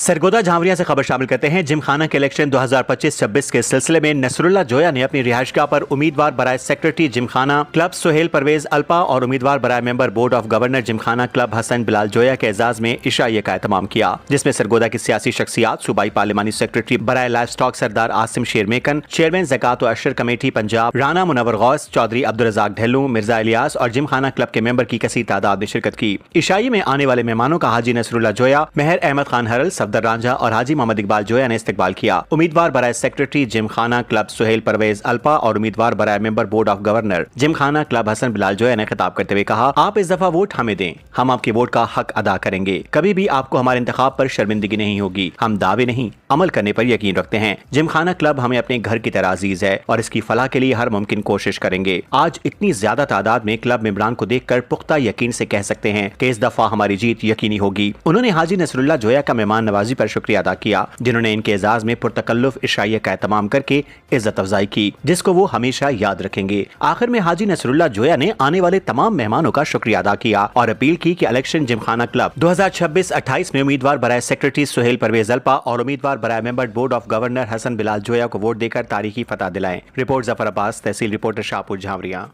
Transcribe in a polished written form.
सरगोदा झांवरिया से खबर शामिल करते हैं। जिमखाना के इलेक्शन 2025-26 के सिलसिले में नसरुल्लाह जोया ने अपनी रिहायशगाह पर उम्मीदवार बराए secretary gymkhana club Suhail Parvez Alpa और उम्मीदवार बराए member board of governor gymkhana club Hassan Bilal Joya के एजाज में इशाइये का एहतमाम किया, जिसमें सरगोदा की सियासी शख्सियात, सूबाई पार्लिमानी सेक्रेटरी बराए लाइफ स्टॉक सरदार आसिम शेरमेकन, चेयरमैन ज़कात व अशर कमेटी पंजाब राना मुनव्वर गौस, चौधरी अब्दुल रज़ाक ढेलू, मिर्जा इलियास और जिमखाना क्लब के मेंबर की कसीर तादाद में शिरकत की। इशाइये में आने वाले मेहमानों का हाजी नसरुल्लाह जोया, मेहर अहमद खान हरल, सफदर रांझा और हाजी मोहम्मद इकबाल जोया ने इस्तकबाल किया। उम्मीदवार बराए secretary gymkhana club Suhail Parvez Alpa और उम्मीदवार बराए member board of governor gymkhana club Hassan Bilal Joya ने खिताब करते हुए कहा, आप इस दफा वोट हमें दें, हम आपके वोट का हक अदा करेंगे। कभी भी आपको हमारे इंतखाब पर शर्मिंदगी नहीं होगी। हम दावे नहीं, अमल करने पर यकीन रखते हैं। जिमखाना क्लब हमें अपने घर की तरह अजीज है और इसकी फलाह के लिए हर मुमकिन कोशिश करेंगे। आज इतनी ज्यादा तादाद में क्लब मेंबरान को देखकर पुख्ता यकीन से कह सकते हैं कि इस दफा हमारी जीत यकीनी होगी। उन्होंने हाजी नसरुल्लाह जोया का मेहमान नवाजी पर शुक्रिया अदा किया, जिन्होंने इनके एजाज में पुरतकल्लुफ इशाइया का एहतमाम करके इज्जत अफजाई की, जिसको वो हमेशा याद रखेंगे। आखिर में हाजी नसरुल्लाह जोया ने आने वाले तमाम मेहमानों का शुक्रिया अदा किया और अपील की कि इलेक्शन जिमखाना क्लब 2026-28 में उम्मीदवार बराए सेक्रेटरी सुहेल परवेज अल्पा और उम्मीदवार बराए member board of governor Hassan Bilal Joya को वोट देकर तारीखी फतह दिलाएं। रिपोर्ट जफर अब्बास, तहसील रिपोर्टर शाहपुर झांवरिया।